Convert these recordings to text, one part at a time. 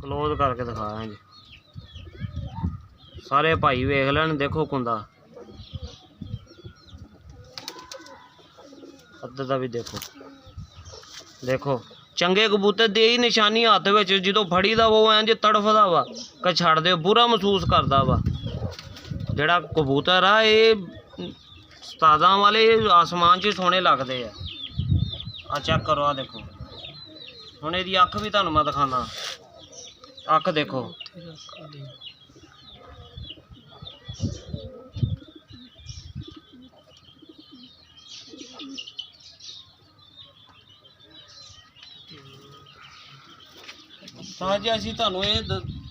Close करके दिखाया जी सारे भाई वेख लैन। देखो कुंदा अद्ध दा भी देखो देखो चंगे कबूतर दे ही निशानी हथ विच जो फड़ी दा वो इंज तड़फदा वा कि छड़ दे बुरा महसूस करदा वा। जिहड़ा कबूतर आ ये उस्तादां वाले आसमान च सोहणे लगदे आ। चेक करो आ देखो हुण इहदी अख भी तुहानूं मैं दिखाना। अख देखो ਤਾਂ ਜੀ ਅਸੀਂ ਤੁਹਾਨੂੰ ਇਹ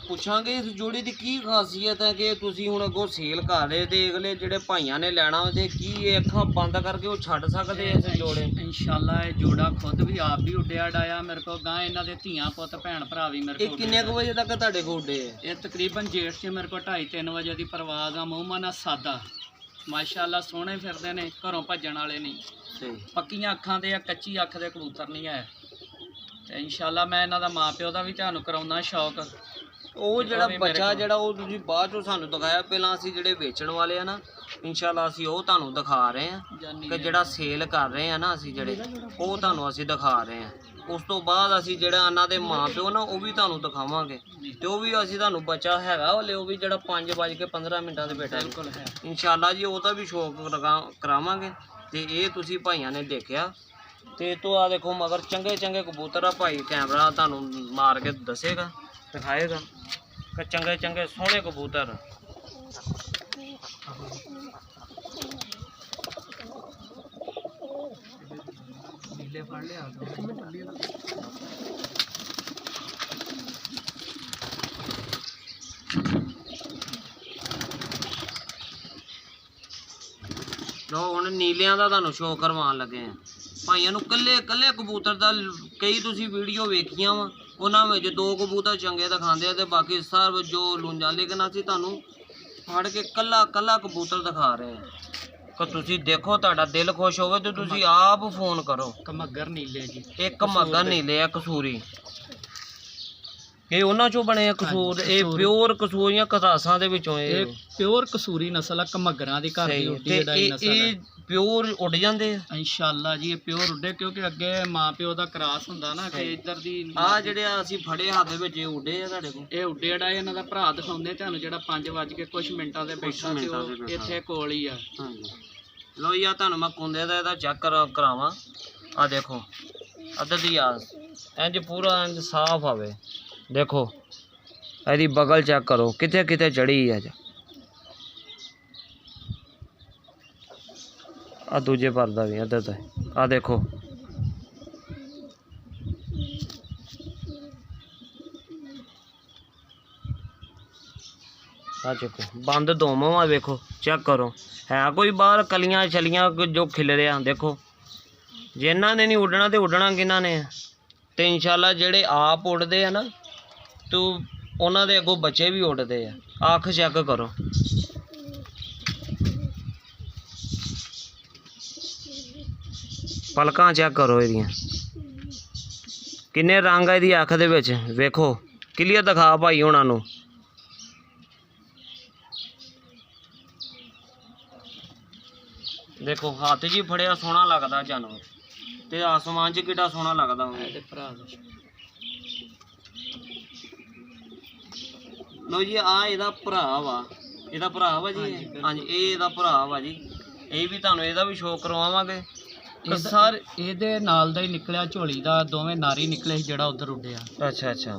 ਪੁੱਛਾਂਗੇ ਇਸ ਜੋੜੀ ਦੀ ਕੀ ਖਾਸੀਅਤ ਹੈ ਕਿ ਤੁਸੀਂ ਹੁਣ ਅੱਗੋਂ ਸੇਲ ਕਰ ਰਹੇ ਤੇ ਅਗਲੇ ਜਿਹੜੇ ਭਾਈਆਂ ਨੇ ਲੈਣਾ ਤੇ ਕੀ ਇਹ ਅੱਖਾਂ ਬੰਦ ਕਰਕੇ ਉਹ ਛੱਡ ਸਕਦੇ ਇਸ ਜੋੜੇ? इंशाल्लाह ये जोड़ा खुद भी आप भी उड्डिया डाया मेरे को गां इन्हां दे ਧੀਆਂ ਪੁੱਤ ਭੈਣ ਭਰਾ ਵੀ ਮੇਰੇ ਇਹ ਕੋਲ ਕਿੰਨੇ ਕੁ ਵਜੇ ਤੱਕ ਤੁਹਾਡੇ ਕੋਲ ਉੱਡੇ ਆ? ਇਹ ਤਕਰੀਬਨ ਜੇਠ 'ਚ ਮੇਰੇ ਕੋਲ 2:30-3 ਵਜੇ ਦੀ ਪਰਵਾਜ਼ ਆ। ਮੂੰਹ ਮਨਾ ਸਾਦਾ ਮਾਸ਼ਾਅੱਲਾ ਸੋਹਣੇ ਫਿਰਦੇ ਨੇ ਘਰੋਂ ਭੱਜਣ ਵਾਲੇ ਨਹੀਂ। ਪੱਕੀਆਂ ਅੱਖਾਂ ਦੇ ਆ ਕੱਚੀ ਅੱਖ ਦੇ ਕਬੂਤਰ ਨਹੀਂ ਹੈ। ਤੇ ਇੰਸ਼ਾਅੱਲਾ ਮੈਂ ਇਹਨਾਂ ਦਾ ਮਾਂ ਪਿਓ ਦਾ ਵੀ ਤੁਹਾਨੂੰ ਕਰਾਉਣਾ ਸ਼ੌਕ। ਉਹ ਜਿਹੜਾ ਬੱਚਾ ਜਿਹੜਾ ਉਹ ਤੁਸੀਂ ਬਾਅਦ ਚੋਂ ਸਾਨੂੰ ਦਿਖਾਇਆ, ਪਹਿਲਾਂ ਅਸੀਂ ਜਿਹੜੇ ਵੇਚਣ ਵਾਲੇ ਆ ਨਾ ਇੰਸ਼ਾਅੱਲਾ ਅਸੀਂ ਉਹ ਤੁਹਾਨੂੰ ਦਿਖਾ ਰਹੇ ਆ ਕਿ ਜਿਹੜਾ ਸੇਲ ਕਰ ਰਹੇ ਆ ਨਾ ਅਸੀਂ ਜਿਹੜੇ ਉਹ ਤੁਹਾਨੂੰ ਅਸੀਂ ਦਿਖਾ ਰਹੇ ਆ। ਉਸ ਤੋਂ ਬਾਅਦ ਅਸੀਂ ਜਿਹੜਾ ਇਹਨਾਂ ਦੇ ਮਾਂ ਪਿਓ ਨਾ ਉਹ ਵੀ ਤੁਹਾਨੂੰ ਦਿਖਾਵਾਂਗੇ ਤੇ ਉਹ ਵੀ ਅਸੀਂ ਤੁਹਾਨੂੰ ਬੱਚਾ ਹੈਗਾ ਹਲੇ ਉਹ ਵੀ ਜਿਹੜਾ 5:15 ਦੇ ਬੈਠਾ ਬਿਲਕੁਲ ਹੈ ਇੰਸ਼ਾਅੱਲਾ ਜੀ ਉਹਦਾ ਵੀ ਸ਼ੌਕ ਕਰਾਵਾਂਗੇ। ਤੇ ਇਹ ਤੁਸੀਂ ਭਾਈਆਂ ਨੇ ਦੇਖਿਆ ਤੇ ਤੋਂ ਆ ਦੇਖੋ ਮਗਰ ਚੰਗੇ ਚੰਗੇ ਕਬੂਤਰ ਆ। ਭਾਈ ਕੈਮਰਾ ਤੁਹਾਨੂੰ ਮਾਰ ਕੇ ਦੱਸੇਗਾ ਦਿਖਾਏਗਾ ਕਿ ਚੰਗੇ ਚੰਗੇ ਸੋਹਣੇ ਕਬੂਤਰ। नीले फड़ लिया ਲੋ ਹੁਣ ਨੀਲਿਆਂ ਦਾ ਤੁਹਾਨੂੰ ਸ਼ੋਅ ਕਰਵਾਉਣ ਲੱਗੇ ਆ। ਭਾਈਆਂ ਨੂੰ ਕੱਲੇ ਕੱਲੇ ਕਬੂਤਰ ਦਾ ਕਈ ਤੁਸੀਂ ਵੀਡੀਓ ਵੇਖੀਆਂ ਵਾ ਉਹਨਾਂ ਵਿੱਚ 2 ਕਬੂਤਰ ਚੰਗੇ ਦਿਖਾਉਂਦੇ ਆ ਤੇ ਬਾਕੀ ਸਭ ਜੋ ਲੂੰਜਾਂ। ਲੇਕਿਨ ਅਸੀਂ ਤੁਹਾਨੂੰ ਫੜ ਕੇ ਕੱਲਾ ਕੱਲਾ ਕਬੂਤਰ ਦਿਖਾ ਰਹੇ ਆ ਕਿ ਤੁਸੀਂ ਦੇਖੋ ਤੁਹਾਡਾ ਦਿਲ ਖੁਸ਼ ਹੋਵੇ ਤੇ ਤੁਸੀਂ ਆਪ ਫੋਨ ਕਰੋ। कमगर नीले जी ਇੱਕ ਮੱਗਰ ਨੀਲੇ ਆ ਕਸੂਰੀ ਇਹ ਉਹਨਾਂ ਚੋਂ ਬਣੇ ਆ ਕਸੂਰ। ਇਹ ਪਿਓਰ ਕਸੂਰੀਆਂ ਕਤਾਸਾਂ ਦੇ ਵਿੱਚੋਂ ਇਹ प्योर कसूरी नस्ल आ कमगरां दी घर दी उड्डी जड़ाई नस्ल है। ਇਹ ਪਿਓਰ ਉੱਡ ਜਾਂਦੇ ਆ इंशाअल्लाह जी ये प्योर उड्डे क्योंकि अगे मां प्यो दा क्रास हुंदा ना कि इधर दी ਆ ਜਿਹੜੇ ਅਸੀਂ ਫੜੇ ਹੱਥ ਵਿੱਚ ਇਹ ਉੱਡੇ ਆ ਤੁਹਾਡੇ ਕੋਲ। ਇਹ ਉੱਡੇ ਜਿਹੜਾ ਇਹਨਾਂ ਦਾ ਭਰਾ ਦਿਖਾਉਂਦੇ ਤੁਹਾਨੂੰ ਜਿਹੜਾ 5 ਵੱਜ ਕੇ ਕੁਝ ਮਿੰਟਾਂ ਦੇ ਬੈਠਾ ਤੇ ਉਹ ਇੱਥੇ ਕੋਲ ਹੀ ਆ। ਹਾਂਜੀ ਲੋ ਯਾ ਤੁਹਾਨੂੰ ਮੈਂ ਕੁੰਦੇ ਦਾ ਇਹਦਾ ਚੈੱਕ ਕਰਾਵਾਂ। ਆ ਦੇਖੋ ਅੱਧ ਦੀ ਆ ਇੰਜ ਪੂਰਾ ਇੰਜ ਸਾਫ ਆਵੇ। ਦੇਖੋ ਇਹਦੀ ਬਗਲ ਚੈੱਕ ਕਰੋ ਕਿਤੇ ਕਿਤੇ ਚੜੀ ਆ। ਆ ਦੂਜੇ ਪਰ ਦਾ ਵੀ ਇੱਧਰ ਦਾ ਆ ਦੇਖੋ ਆ ਚੱਕੋ ਬੰਦ ਦੋਵਾਂ ਆ। ਵੇਖੋ ਚੈੱਕ ਕਰੋ ਹੈ ਕੋਈ ਬਾਹਰ ਕਲੀਆਂ ਛਲੀਆਂ ਜੋ ਖਿਲ ਰਿਹਾ। ਦੇਖੋ ਜਿਨ੍ਹਾਂ ਨੇ ਨਹੀਂ ਉੱਡਣਾ ਤੇ ਉੱਡਣਾ ਕਿਹਨਾਂ ਨੇ। ਤੇ ਇੰਸ਼ਾਅੱਲਾ ਜਿਹੜੇ ਆਪ ਉੱਡਦੇ ਆ ਨਾ ਤੇ ਉਹਨਾਂ ਦੇ ਅੱਗੋਂ ਬੱਚੇ ਵੀ ਉੱਡਦੇ ਆ। ਅੱਖ ਚੈੱਕ ਕਰੋ ਪਲਕਾਂ ਚੈੱਕ ਕਰੋ ਇਹਦੀਆਂ ਕਿੰਨੇ ਰੰਗ ਆ ਇਹਦੀ ਅੱਖ ਦੇ ਵਿੱਚ। ਵੇਖੋ ਕਲੀਅਰ ਦਿਖਾ ਭਾਈ ਉਹਨਾਂ ਨੂੰ। देखो हाथ जी फड़िया सोहना लगता जानवर ते आसमान च कितना सोहना लगता लो जी। आ ਇਹਦਾ ਭਰਾ ਵਾ ਇਹਦਾ ਭਰਾ ਵਾ ਜੀ। ਹਾਂਜੀ ਇਹ ਇਹਦਾ ਭਰਾ ਵਾ ਜੀ। ਇਹ ਵੀ ਤੁਹਾਨੂੰ ਇਹਦਾ ਵੀ ਸ਼ੋਅ ਕਰਵਾਵਾਂਗੇ। ਸਰ ਇਹਦੇ ਨਾਲ ਦਾ ਹੀ ਨਿਕਲਿਆ ਝੋਲੀ ਦਾ ਦੋਵੇਂ ਨਾਰੀ ਨਿਕਲੇ ਸੀ ਜਿਹੜਾ ਉਧਰ ਉੱਡਿਆ। ਅੱਛਾ ਅੱਛਾ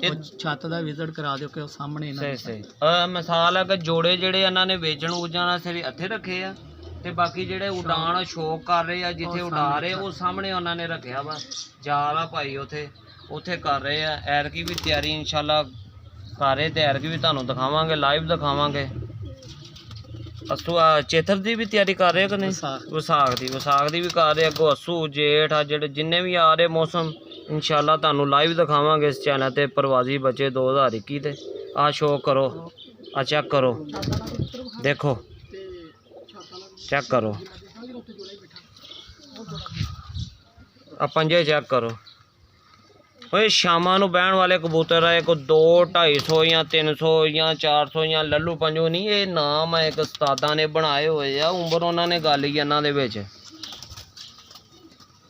ਇਹ ਛੱਤ ਦਾ ਵਿਜ਼ਿਟ ਕਰਾ ਦਿਓ ਕਿ ਉਹ ਸਾਹਮਣੇ ਸਹੀ ਸਹੀ ਮਿਸਾਲ ਹੈ ਕਿ ਜੋੜੇ ਜਿਹੜੇ ਇਹਨਾਂ ਨੇ ਵੇਚਣ ਉਜਾਣਾ ਸਿਰ ਇੱਥੇ ਰੱਖੇ ਆ ਤੇ ਬਾਕੀ ਜਿਹੜੇ ਉਡਾਣ ਸ਼ੌਕ ਕਰ ਰਹੇ ਆ ਜਿੱਥੇ ਉਡਾ ਰਹੇ ਉਹ ਸਾਹਮਣੇ ਉਹਨਾਂ ਨੇ ਰੱਖਿਆ ਵਾ। ਜਾਲ ਆ ਭਾਈ ਉੱਥੇ ਕਰ ਰਹੇ ਆ। ਐਰਕੀ ਵੀ ਤਿਆਰੀ ਇੰਸ਼ਾਅੱਲਾ ਕਰ ਰਹੇ ਤੇ ਐਰਕੀ ਵੀ ਤੁਹਾਨੂੰ ਦਿਖਾਵਾਂਗੇ ਲਾਈਵ ਦਿਖਾਵਾਂਗੇ। ਅਸੂ ਚੇਤਰ ਦੀ ਵੀ ਤਿਆਰੀ ਕਰ ਰਹੇ ਕਿ ਨਹੀਂ? ਵਿਸਾਖ ਦੀ ਵੀ ਕਰ ਰਹੇ। ਅੱਗੋਂ ਅਸੂ ਜੇਠ ਆ ਜਿਹੜੇ ਜਿੰਨੇ ਵੀ ਆ ਰਹੇ ਮੌਸਮ ਇੰਸ਼ਾਅੱਲਾ ਤੁਹਾਨੂੰ ਲਾਈਵ ਦਿਖਾਵਾਂਗੇ ਇਸ ਚੈਨਲ ਤੇ। ਪ੍ਰਵਾਜ਼ੀ ਬੱਚੇ 2021 ਤੇ ਆ ਸ਼ੋਅ ਕਰੋ ਆ ਚੈੱਕ ਕਰੋ ਦੇਖੋ चेक करो आ पंजे चेक करो ਓਏ ਸ਼ਾਮਾਂ ਨੂੰ ਬਹਿਣ ਵਾਲੇ ਕਬੂਤਰ ਆ, ਇੱਕ 2 250 ਜਾਂ 300 ਜਾਂ 400 ਜਾਂ ਲੱਲੂ ਪੰਜੂ ਨਹੀਂ, ਇਹ ਨਾਮ ਆ ਇੱਕ ਉਸਤਾਦਾਂ ਨੇ ਬਣਾਏ ਹੋਏ ਆ, ਉਮਰ ਉਹਨਾਂ ਨੇ ਗੱਲ ਹੀ ਇਹਨਾਂ ਦੇ ਵਿੱਚ।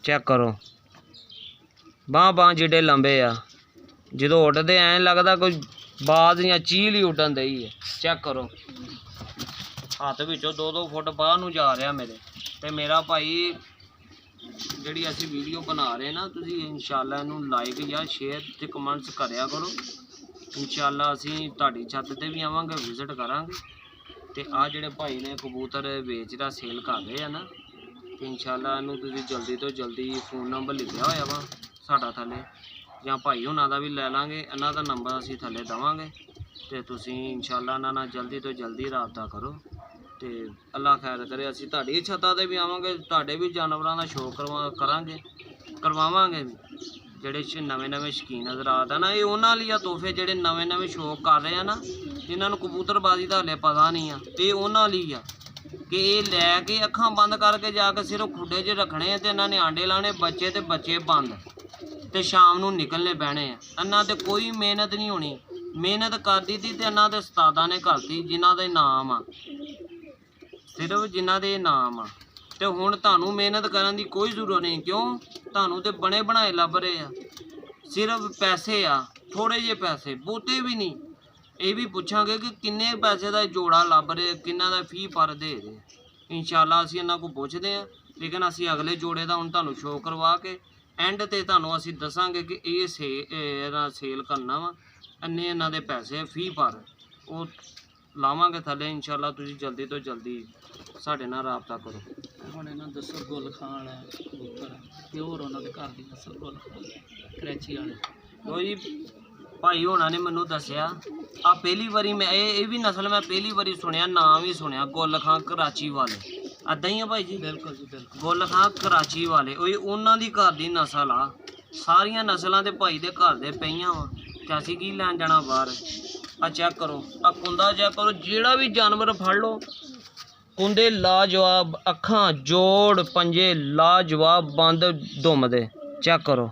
ਚੈੱਕ ਕਰੋ ਬਾਂਹ ਜਿਹੜੇ ਲੰਬੇ ਆ, ਜਦੋਂ ਉੱਡਦੇ ਐਂ ਲੱਗਦਾ ਕੋਈ ਬਾਜ਼ ਜਾਂ ਚੀਲ ਹੀ ਉੱਡਣ ਦਈ ਹੈ। ਚੈੱਕ ਕਰੋ ਹੱਥ ਵਿੱਚੋਂ 2-2 ਫੁੱਟ ਬਾਹਰ ਨੂੰ ਜਾ ਰਿਹਾ ਮੇਰੇ। ਤੇ ਮੇਰਾ ਭਾਈ ਜਿਹੜੀ ਅਸੀਂ ਵੀਡੀਓ ਬਣਾ ਰਹੇ ਨਾ, ਤੁਸੀਂ ਇਨਸ਼ਾਅੱਲਾ ਇਹਨੂੰ ਲਾਈਕ ਜਾਂ ਸ਼ੇਅਰ ਤੇ ਕਮੈਂਟਸ ਕਰਿਆ ਕਰੋ। ਇਨਸ਼ਾਅੱਲਾ ਅਸੀਂ ਤੁਹਾਡੀ ਛੱਤ ਤੇ ਵੀ ਆਵਾਂਗੇ, ਵਿਜ਼ਿਟ ਕਰਾਂਗੇ। ਤੇ ਆ ਜਿਹੜੇ ਭਾਈ ਨੇ ਕਬੂਤਰ ਵੇਚਦਾ ਸੇਲ ਕਰ ਰਹੇ ਆ ਨਾ, ਤੇ ਇਨਸ਼ਾਅੱਲਾ ਇਹਨੂੰ ਤੁਸੀਂ ਜਲਦੀ ਤੋਂ ਜਲਦੀ ਫ਼ੋਨ ਨੰਬਰ ਲਿਖਿਆ ਹੋਇਆ ਵਾ ਸਾਡਾ ਥੱਲੇ, ਜਾਂ ਭਾਈ ਉਹਨਾਂ ਦਾ ਵੀ ਲੈ ਲਾਂਗੇ, ਇਹਨਾਂ ਦਾ ਨੰਬਰ ਅਸੀਂ ਥੱਲੇ ਦੇਵਾਂਗੇ। ਤੇ ਤੁਸੀਂ ਇਨਸ਼ਾਅੱਲਾ ਇਹਨਾਂ ਨਾਲ ਜਲਦੀ ਤੋਂ ਜਲਦੀ ਰਾਬਤਾ ਕਰੋ। ਤੇ ਅੱਲਾ ਖੈਰ ਕਰੇ, ਅਸੀਂ ਤੁਹਾਡੀ ਛੱਤਾਂ 'ਤੇ ਵੀ ਆਵਾਂਗੇ, ਤੁਹਾਡੇ ਵੀ ਜਾਨਵਰਾਂ ਦਾ ਸ਼ੌਕ ਕਰਵਾਵਾਂਗੇ। ਜਿਹੜੇ ਨਵੇਂ ਸ਼ੌਕੀਨ ਹਜ਼ਰਾਤ ਆ ਨਾ, ਇਹ ਉਹਨਾਂ ਲਈ ਆ ਤੋਹਫੇ, ਜਿਹੜੇ ਨਵੇਂ ਸ਼ੌਕ ਕਰ ਰਹੇ ਆ ਨਾ, ਜਿਨ੍ਹਾਂ ਨੂੰ ਕਬੂਤਰਬਾਜ਼ੀ ਦਾ ਹਲੇ ਪਤਾ ਨਹੀਂ ਆ, ਇਹ ਉਹਨਾਂ ਲਈ ਆ ਕਿ ਇਹ ਲੈ ਕੇ ਅੱਖਾਂ ਬੰਦ ਕਰਕੇ ਜਾ ਕੇ ਸਿਰਫ ਖੁੱਡੇ 'ਚ ਰੱਖਣੇ ਤੇ ਇਹਨਾਂ ਨੇ ਆਂਡੇ ਲਾਣੇ, ਬੱਚੇ ਤੇ ਬੱਚੇ ਬੰਦ, ਤੇ ਸ਼ਾਮ ਨੂੰ ਨਿਕਲਣੇ ਬਹਿਣੇ ਆ। ਇਹਨਾਂ ਤੇ ਕੋਈ ਮਿਹਨਤ ਨਹੀਂ ਹੋਣੀ, ਮਿਹਨਤ ਕਰਦੀ ਤੀ ਤੇ ਇਹਨਾਂ ਦੇ ਉਸਤਾਦਾਂ ਨੇ ਕਰਤੀ, ਜਿਨ੍ਹਾਂ ਦੇ ਨਾਮ ਆ, ਸਿਰਫ ਜਿਨ੍ਹਾਂ ਦੇ ਨਾਮ ਆ। ਤੇ ਹੁਣ ਤੁਹਾਨੂੰ ਮਿਹਨਤ ਕਰਨ ਦੀ ਕੋਈ ਜ਼ਰੂਰਤ ਨਹੀਂ, ਕਿਉਂ? ਤੁਹਾਨੂੰ ਤੇ ਬਣੇ ਬਣਾਏ ਲੱਭ ਰਹੇ ਆ, ਸਿਰਫ ਪੈਸੇ ਆ, ਥੋੜੇ ਜਿਹੇ ਪੈਸੇ, ਬਹੁਤੇ ਵੀ ਨਹੀਂ। ਇਹ ਵੀ ਪੁੱਛਾਂਗੇ ਕਿ ਕਿੰਨੇ ਪੈਸੇ ਦਾ ਜੋੜਾ ਲੱਭ ਰਹੇ, ਕਿੰਨਾ ਦਾ ਫੀ ਪਰ ਦੇ ਰਹੇ। ਇਨਸ਼ਾਅੱਲਾ ਅਸੀਂ ਇਹਨਾਂ ਕੋਲ ਪੁੱਛਦੇ ਹਾਂ, ਲੇਕਿਨ ਅਸੀਂ ਅਗਲੇ ਜੋੜੇ ਦਾ ਹੁਣ ਤੁਹਾਨੂੰ ਸ਼ੋਅ ਕਰਵਾ ਕੇ ਐਂਡ ਤੇ ਤੁਹਾਨੂੰ ਅਸੀਂ ਦੱਸਾਂਗੇ ਕਿ ਇਹਦਾ ਸੇਲ ਕਰਨਾ ਵਾ, ਇੰਨੇ ਇਹਨਾਂ ਦੇ ਪੈਸੇ ਫੀ ਪਰ, ਉਹ ਲਾਵਾਂਗੇ ਥੱਲੇ। ਇਨਸ਼ਾਅੱਲਾ ਤੁਸੀਂ ਜਲਦੀ ਤੋਂ ਜਲਦੀ ਸਾਡੇ ਨਾਲ ਰਾਬਤਾ ਕਰੋ। ਹੁਣ ਇਹਨਾਂ ਦੱਸੋ ਗੁੱਲ ਖਾਨ ਵਾਲਾ ਕਬੂਤਰ ਪਿਓਰ, ਉਹਨਾਂ ਦੇ ਘਰ ਦੀ ਨਸਲ ਗੁੱਲ ਖਾਨ ਕਰਾਚੀ ਵਾਲੇ। ਲੋ ਜੀ ਭਾਈ ਹੋਣਾ ਨੇ ਮੈਨੂੰ ਦੱਸਿਆ, ਆ ਪਹਿਲੀ ਵਾਰੀ ਮੈਂ ਇਹ ਵੀ ਨਸਲ ਮੈਂ ਪਹਿਲੀ ਵਾਰੀ ਸੁਣਿਆ, ਨਾਮ ਵੀ ਸੁਣਿਆ, ਗੁੱਲ ਖਾਨ ਕਰਾਚੀ ਵਾਲੇ। ਇੱਦਾਂ ਹੀ ਆ ਭਾਈ ਜੀ? ਬਿਲਕੁਲ ਜੀ ਬਿਲਕੁਲ, ਗੁੱਲ ਖਾਨ ਕਰਾਚੀ ਵਾਲੇ, ਉਹਨਾਂ ਦੀ ਘਰ ਦੀ ਨਸਲ ਆ। ਸਾਰੀਆਂ ਨਸਲਾਂ ਦੇ ਭਾਈ ਦੇ ਘਰ ਦੇ ਪਈਆਂ ਵਾ, ਤੇ ਅਸੀਂ ਕੀ ਲੈਣ ਜਾਣਾ ਬਾਹਰ। ਆ ਚੈੱਕ ਕਰੋ, ਆ ਕੁੰਦਾ ਚੈੱਕ ਕਰੋ, ਜਿਹੜਾ ਵੀ ਜਾਨਵਰ ਫੜ ਲਓ, ਕੁੰਦੇ ਲਾਜਵਾਬ, ਅੱਖਾਂ ਜੋੜ, ਪੰਜੇ ਲਾਜਵਾਬ, ਬੰਦ ਧੁੰਮ ਦੇ। ਚੈੱਕ ਕਰੋ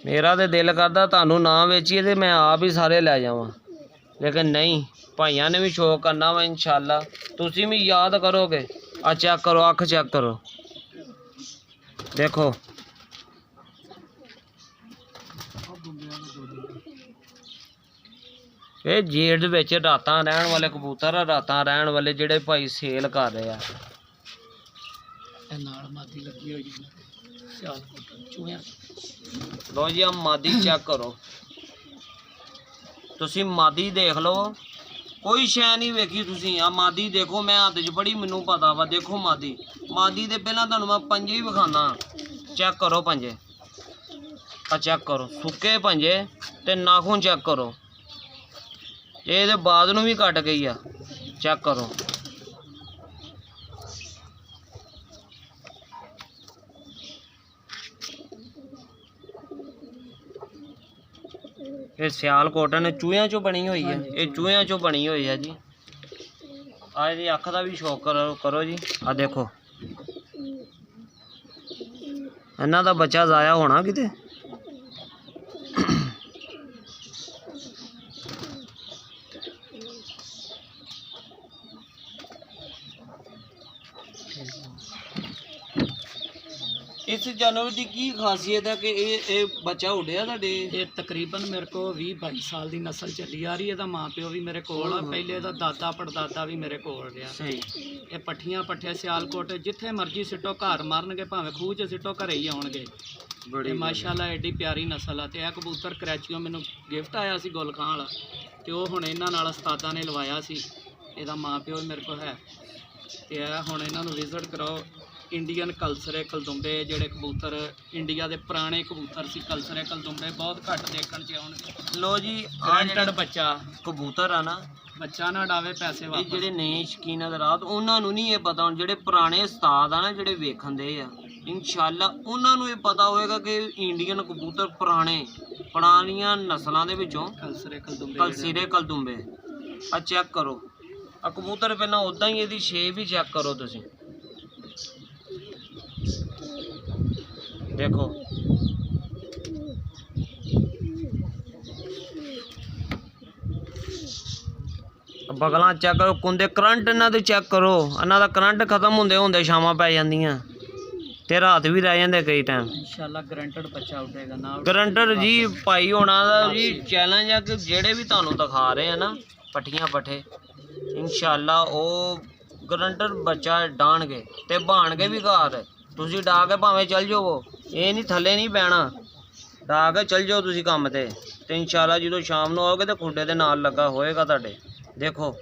ਮੇਰਾ ਤੇ ਦਿਲ ਕਰਦਾ ਤੁਹਾਨੂੰ ਨਾ ਵੇਚੀਏ ਤੇ ਮੈਂ ਆਪ ਹੀ ਸਾਰੇ ਲੈ ਜਾਵਾਂ, ਲੇਕਿਨ ਨਹੀਂ, ਭਾਈਆਂ ਨੇ ਵੀ ਸ਼ੌਕ ਕਰਨਾ ਵਾ। ਇਨਸ਼ਾਅੱਲਾ ਤੁਸੀਂ ਵੀ ਯਾਦ ਕਰੋਗੇ। ਆ ਚੈੱਕ ਕਰੋ, ਅੱਖ ਚੈੱਕ ਕਰੋ, ਦੇਖੋ ਇਹ ਜੇਡ ਦੇ ਵਿੱਚ ਰਾਤਾਂ ਰਹਿਣ ਵਾਲੇ ਕਬੂਤਰ ਆ, ਰਾਤਾਂ ਰਹਿਣ ਵਾਲੇ ਜਿਹੜੇ ਭਾਈ ਸੇਲ ਕਰ ਰਹੇ ਆ। ਇਹ ਨਾਲ ਮਾਦੀ ਲੱਗੀ ਹੋਈ ਹੈ ਸਿਆਲ ਚੂਹਿਆਂ। ਲੋ ਜੀ ਆ ਮਾਦੀ ਚੈੱਕ ਕਰੋ, ਤੁਸੀਂ ਮਾਦੀ ਦੇਖ ਲਓ, ਕੋਈ ਸ਼ੈ ਨਹੀਂ ਵੇਖੀ ਤੁਸੀਂ। ਆ ਮਾਦੀ ਦੇਖੋ, ਮੈਂ ਹੱਥ 'ਚ ਫੜੀ, ਮੈਨੂੰ ਪਤਾ ਵਾ। ਦੇਖੋ ਮਾਦੀ ਦੇ ਪਹਿਲਾਂ ਤੁਹਾਨੂੰ ਮੈਂ ਪੰਜੇ ਹੀ ਵਿਖਾਣਾ। ਚੈੱਕ ਕਰੋ ਪੰਜੇ, ਆ ਚੈੱਕ ਕਰੋ, ਸੁੱਕੇ ਪੰਜੇ ਤੇ ਨਾਖੂਨ ਚੈੱਕ ਕਰੋ, ਇਹਦੇ ਬਾਅਦ ਨੂੰ ਵੀ ਕੱਟ ਗਈ ਆ। ਚੈੱਕ ਕਰੋ, ਇਹ ਸਿਆਲ ਕੋਟਨ ਚੂਹਿਆਂ ਚੋਂ ਬਣੀ ਹੋਈ ਹੈ, ਇਹ ਚੂਹਿਆਂ ਚੋਂ ਬਣੀ ਹੋਈ ਹੈ ਜੀ। ਆ ਇਹਦੀ ਅੱਖ ਦਾ ਵੀ ਸ਼ੌਕ ਕਰੋ ਜੀ। ਆ ਦੇਖੋ, ਇਹਨਾਂ ਦਾ ਬੱਚਾ ਜ਼ਾਇਆ ਹੋਣਾ ਕਿਤੇ। इस जानवर की की खासियत है कि ये बच्चा उड़िया ਤੁਹਾਡੇ? ਇਹ ਤਕਰੀਬਨ ਮੇਰੇ ਕੋ 20-22 ਸਾਲ ਦੀ ਨਸਲ ਚੱਲੀ ਆ ਰਹੀ ਹੈ। ਇਹਦਾ ਮਾਂ ਪਿਓ ਵੀ ਮੇਰੇ ਕੋਲ ਆ, ਪਹਿਲੇ ਇਹਦਾ ਦਾਦਾ ਪੜਦਾਦਾ ਵੀ ਮੇਰੇ ਕੋਲ ਰਿਹਾ। ਸਹੀ। ਇਹ ਪੱਠੀਆਂ ਪੱਠਿਆ ਸਿਆਲਕੋਟ ਜਿੱਥੇ ਮਰਜ਼ੀ ਸਿੱਟੋ, ਘਰ ਮਾਰਨਗੇ, ਭਾਵੇਂ ਖੂਹ 'ਚ ਸਿੱਟੋ, ਘਰੇ ਹੀ ਆਉਣਗੇ। ਬੜੀ ਮਾਸ਼ਾਅੱਲਾ ਐਡੀ ਪਿਆਰੀ ਨਸਲ ਆ। ਤੇ ਇਹ ਕਬੂਤਰ ਕਰਾਚੀਓਂ ਮੈਨੂੰ ਗਿਫਟ ਆਇਆ ਸੀ ਗੁੱਲ ਖਾਨ ਵਾਲਾ, ਤੇ ਉਹ ਹੁਣ ਇਹਨਾਂ ਨਾਲ ਉਸਤਾਦਾਂ ਨੇ ਲਵਾਇਆ ਸੀ। ਇਹਦਾ ਮਾਂ ਪਿਓ ਵੀ ਮੇਰੇ ਕੋਲ ਹੈ, ਤੇ ਇਹ ਹੁਣ ਇਹਨਾਂ ਨੂੰ ਵਿਜ਼ਿਟ ਕਰਾਓ। ਇੰਡੀਅਨ ਕਲਸਰੇ ਕਲਦੁੰਬੇ, ਜਿਹੜੇ ਕਬੂਤਰ ਇੰਡੀਆ ਦੇ ਪੁਰਾਣੇ ਕਬੂਤਰ ਸੀ, ਕਲਸਰੇ ਕਲਦੁੰਬੇ ਬਹੁਤ ਘੱਟ ਦੇਖਣ 'ਚ ਆਉਣਗੇ। ਲੋ ਜੀ ਗਰੰਟਡ ਬੱਚਾ ਕਬੂਤਰ ਆ ਨਾ, ਬੱਚਾ ਨਾ ਡਾਵੇ ਪੈਸੇ ਵਾਪਸ। ਜਿਹੜੇ ਨਵੇਂ ਸ਼ੌਕੀਨ ਹਜ਼ਰਾਤ, ਉਹਨਾਂ ਨੂੰ ਨਹੀਂ ਇਹ ਪਤਾ। ਹੁਣ ਜਿਹੜੇ ਪੁਰਾਣੇ ਉਸਤਾਦ ਆ ਨਾ, ਜਿਹੜੇ ਵੇਖਣ ਦੇ ਆ, ਇਨਸ਼ਾਅੱਲਾ ਉਹਨਾਂ ਨੂੰ ਇਹ ਪਤਾ ਹੋਏਗਾ ਕਿ ਇੰਡੀਅਨ ਕਬੂਤਰ ਪੁਰਾਣੀਆਂ ਨਸਲਾਂ ਦੇ ਵਿੱਚੋਂ ਕਲਸਰੇ ਕਲਦੁੰਬੇ, ਕਲਸੀਰੇ ਕਲਦੁੰਬੇ। ਆ ਚੈੱਕ ਕਰੋ, ਆ ਕਬੂਤਰ ਪਹਿਲਾਂ ਉਦਾਂ ਹੀ ਇਹਦੀ ਸ਼ੇਪ ਵੀ ਚੈੱਕ ਕਰੋ ਤੁਸੀਂ, ਦੇਖੋ ਬਗਲਾਂ ਚੈੱਕ ਕਰੋ, ਕੁੰਦੇ ਕਰੰਟ ਇਹਨਾਂ ਦੇ ਚੈੱਕ ਕਰੋ, ਇਹਨਾਂ ਦਾ ਕਰੰਟ ਖਤਮ ਹੁੰਦੇ ਹੁੰਦੇ ਸ਼ਾਮਾਂ ਪੈ ਜਾਂਦੀਆਂ ਤੇ ਰਾਤ ਵੀ ਰਹਿ ਜਾਂਦੇ ਕਈ ਟਾਈਮ। ਇਨਸ਼ਾਅੱਲਾ ਗਰੰਟਡ ਬੱਚਾ ਉੱਡੇਗਾ ਨਾ। ਗਰੰਟਰ ਜੀ ਭਾਈ ਹੋਣਾ ਦਾ ਜੀ ਚੈਲੰਜ ਆ ਕਿ ਜਿਹੜੇ ਵੀ ਤੁਹਾਨੂੰ ਦਿਖਾ ਰਹੇ ਆ ਨਾ ਪੱਠੀਆਂ ਪੱਠੇ, ਇਨਸ਼ਾਅੱਲਾ ਉਹ ਗਰੰਟਰ ਬੱਚਾ ਡਾਣਗੇ ਤੇ ਬਾਣਗੇ ਵੀ ਘਰ। ਤੁਸੀਂ ਡਾ ਕੇ ਭਾਵੇਂ ਚੱਲ ਜਾਓ, ਇਹ ਨਹੀਂ ਥੱਲੇ ਨਹੀਂ ਪੈਣਾ, ਡਾ ਕੇ ਚੱਲ ਜਾਓ ਤੁਸੀਂ ਕੰਮ ਤੇ ਇਨਸ਼ਾਅੱਲਾ ਜਦੋਂ ਸ਼ਾਮ ਨੂੰ ਆਓਗੇ ਤੇ ਖੁੱਡੇ ਦੇ ਨਾਲ ਲੱਗਾ ਹੋਏਗਾ ਤੁਹਾਡੇ। ਦੇਖੋ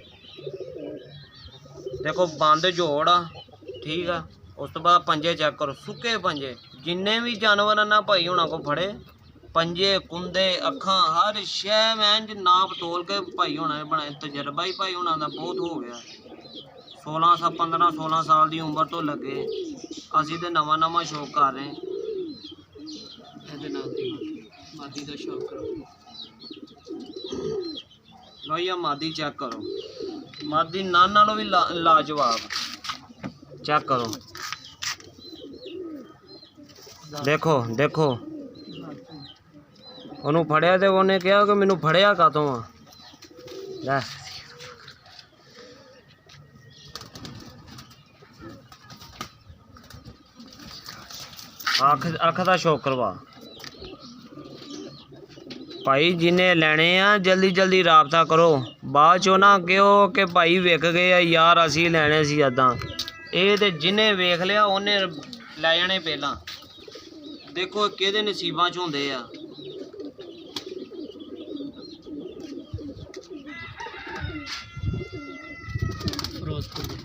ਦੇਖੋ ਬੰਦ ਜੋੜ ਆ, ਠੀਕ ਆ। ਉਸ ਤੋਂ ਬਾਅਦ ਪੰਜੇ ਚੈੱਕ ਕਰੋ, ਸੁੱਕੇ ਪੰਜੇ, ਜਿੰਨੇ ਵੀ ਜਾਨਵਰ ਨਾ ਭਾਈ ਹੋਣਾ ਕੋ ਫੜੇ, ਪੰਜੇ ਕੁੰਦੇ ਅੱਖਾਂ ਹਰ ਸ਼ੈ ਮੈਂ ਨਾਪ ਤੋਲ ਕੇ ਭਾਈ ਹੋਣਾ ਨੇ ਬਣਾਏ। ਤਜਰਬਾ ਹੀ ਭਾਈ ਹੋਣਾ ਦਾ ਬਹੁਤ ਹੋ ਗਿਆ, 16 ਸਾਲ ਦੀ ਉਮਰ ਤੋਂ ਲੱਗੇ, ਅਸੀਂ ਤੇ ਨਵਾਂ ਨਵਾਂ ਸ਼ੌਕ ਕਰ ਰਹੇ। ਇਹਦੇ ਨਾਲ ਦੀ ਮਾਦੀ ਦਾ ਸ਼ੌਕ ਕਰੋ। ਲਓ ਇਹ ਮਾਦੀ ਚੈੱਕ ਕਰੋ, ਮਾਦੀ ਨਾਨ ਨਾਲੋਂ ਵੀ ਲਾਜਵਾਬ, ਚੈੱਕ ਕਰੋ। ਦੇਖੋ ਦੇਖੋ ਉਹਨੂੰ ਫੜਿਆ ਤੇ ਉਹਨੇ ਕਿਹਾ ਕਿ ਮੈਨੂੰ ਫੜਿਆ ਕਾਤੋਂ ਆ, ਲੈ ਅੱਖ ਦਾ ਸ਼ੌਕ ਕਰਵਾ ਭਾਈ। ਜਿਹਨੇ ਲੈਣੇ ਆ ਜਲਦੀ ਜਲਦੀ ਰਾਬਤਾ ਕਰੋ, ਬਾਅਦ ਚੋਂ ਨਾ ਕਿਉਂ ਕਿ ਭਾਈ ਵਿਕ ਗਏ ਆ ਯਾਰ ਅਸੀਂ ਲੈਣੇ ਸੀ ਇੱਦਾਂ। ਇਹ ਤੇ ਜਿਹਨੇ ਵੇਖ ਲਿਆ ਉਹਨੇ ਲੈ ਜਾਣੇ ਪਹਿਲਾਂ। ਦੇਖੋ ਕਿਹਦੇ ਨਸੀਬਾਂ 'ਚ ਹੁੰਦੇ ਆ।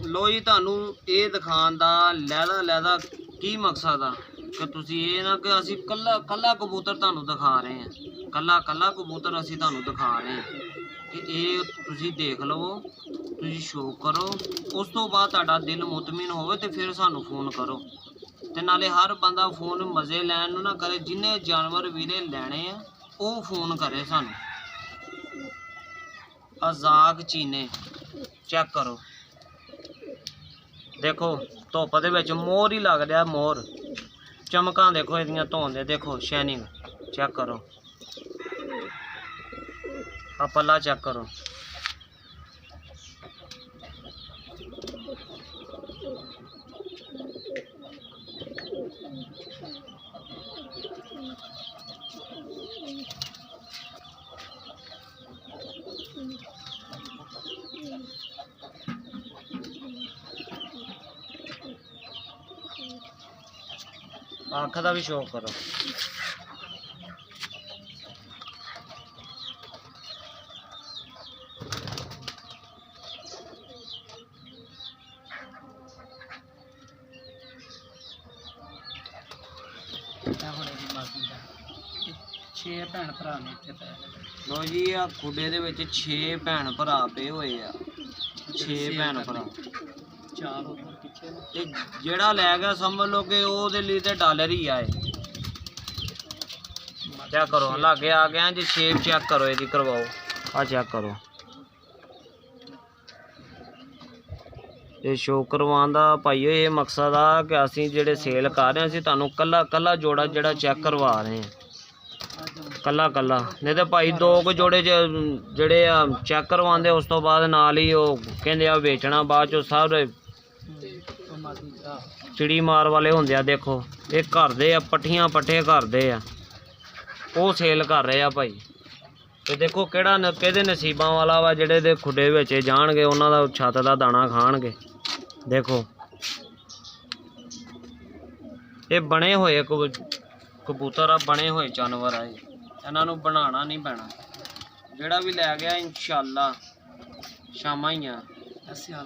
ਲੋ ਜੀ ਤੁਹਾਨੂੰ ਇਹ ਦਿਖਾਉਣ ਦਾ ਲਹਿਦਾ ਕੀ ਮਕਸਦ ਆ ਕਿ ਤੁਸੀਂ ਇਹ ਨਾ ਕਿ ਅਸੀਂ ਕੱਲਾ ਕਬੂਤਰ ਤੁਹਾਨੂੰ ਦਿਖਾ ਰਹੇ ਹਾਂ, ਕੱਲਾ ਕਬੂਤਰ ਅਸੀਂ ਤੁਹਾਨੂੰ ਦਿਖਾ ਰਹੇ ਹਾਂ ਕਿ ਇਹ ਤੁਸੀਂ ਦੇਖ ਲਵੋ, ਤੁਸੀਂ ਸ਼ੌਕ ਕਰੋ। ਉਸ ਤੋਂ ਬਾਅਦ ਤੁਹਾਡਾ ਦਿਲ ਮੁਤਮਿਨ ਹੋਵੇ ਤੇ ਫਿਰ ਸਾਨੂੰ ਫੋਨ ਕਰੋ। ਤੇ ਨਾਲੇ ਹਰ ਬੰਦਾ ਫੋਨ ਮਜ਼ੇ ਲੈਣ ਨੂੰ ਨਾ ਕਰੇ, ਜਿੰਨੇ ਜਾਨਵਰ ਵੀਰੇ ਲੈਣੇ ਆ ਉਹ ਫੋਨ ਕਰੇ ਸਾਨੂੰ। ਆਜ਼ਾਕ ਚੀਨੇ ਚੈੱਕ ਕਰੋ, ਦੇਖੋ ਧੁੱਪ ਦੇ ਵਿੱਚ ਮੋਰ ਹੀ ਲੱਗ ਰਿਹਾ, ਮੋਰ ਚਮਕਾਂ ਦੇਖੋ ਇਹਦੀਆਂ ਧੋਣ ਦੇ, ਦੇਖੋ ਸ਼ਾਈਨਿੰਗ ਚੈੱਕ ਕਰੋ। ਆ ਪੱਲਾ ਚੈੱਕ ਕਰੋ, ਅੱਖ ਦਾ ਵੀ ਸ਼ੌਕ ਕਰੋ। ਹੁਣ ਇਹਦੀ ਮਾਦੀ ਦਾ 6 ਭੈਣ ਭਰਾ ਨੇ ਇੱਥੇ ਪਏ। ਲੋ ਜੀ ਆ ਖੁੱਡੇ ਦੇ ਵਿੱਚ 6 ਭੈਣ ਭਰਾ ਪਏ ਹੋਏ ਆ, 6 ਭੈਣ ਭਰਾ। 4 ਉੱਪਰ ਪਿੱਛੇ ਨੇ। ਤੇ ਜਿਹੜਾ ਲੈ ਗਿਆ ਸਮਝ ਲਓ ਕਿ ਉਹਦੇ ਲਈ ਤੇ ਡਾਲਰ ਹੀ ਆਏ। ਚੈੱਕ ਕਰੋ, ਲਾਗੇ ਆ ਗਿਆ ਜੀ, ਸ਼ੇਪ ਚੈੱਕ ਕਰੋ ਇਹਦੀ, ਕਰਵਾਓ ਆ ਚੈੱਕ ਕਰੋ। ਇਹ ਸ਼ੋਅ ਕਰਵਾਉਣ ਦਾ ਭਾਈਓ ਇਹ ਮਕਸਦ ਆ ਕਿ ਅਸੀਂ ਜਿਹੜੇ ਸੇਲ ਕਰ ਰਹੇ ਹਾਂ, ਅਸੀਂ ਤੁਹਾਨੂੰ ਕੱਲਾ ਜੋੜਾ ਜਿਹੜਾ ਚੈੱਕ ਕਰਵਾ ਰਹੇ ਹਾਂ, ਕੱਲਾ। ਨਹੀਂ ਤਾਂ ਭਾਈ 2 ਕੁ ਜੋੜੇ ਜਿਹੜੇ ਆ ਚੈੱਕ ਕਰਵਾਉਂਦੇ, ਉਸ ਤੋਂ ਬਾਅਦ ਨਾਲ ਹੀ ਉਹ ਕਹਿੰਦੇ ਆ ਵੇਚਣਾ, ਬਾਅਦ ਚੋਂ ਸਾਰੇ ਚਿੜੀ ਮਾਰ ਵਾਲੇ ਹੁੰਦੇ ਆ। ਦੇਖੋ ਇਹ ਘਰ ਦੇ ਆ, ਪੱਠੀਆਂ ਪੱਠੇ ਘਰ ਦੇ ਆ, ਉਹ ਸੇਲ ਕਰ ਰਹੇ ਆ ਭਾਈ। ਤੇ ਦੇਖੋ ਕਿਹਦੇ ਨਸੀਬਾਂ ਵਾਲਾ ਵਾ ਜਿਹੜੇ ਦੇ ਖੁੱਡੇ ਵਿੱਚ ਜਾਣਗੇ, ਉਹਨਾਂ ਦਾ ਛੱਤ ਦਾ ਦਾਣਾ ਖਾਣਗੇ। ਦੇਖੋ ਇਹ ਬਣੇ ਹੋਏ ਕਬੂਤਰ ਆ, ਬਣੇ ਹੋਏ ਜਾਨਵਰ ਆ, ਇਹਨਾਂ ਨੂੰ ਬਣਾਉਣਾ ਨਹੀਂ ਪੈਣਾ। ਜਿਹੜਾ ਵੀ ਲੈ ਗਿਆ ਇਨਸ਼ਾਅੱਲਾ ਸ਼ਾਮਾਂ ਹੀ ਆ।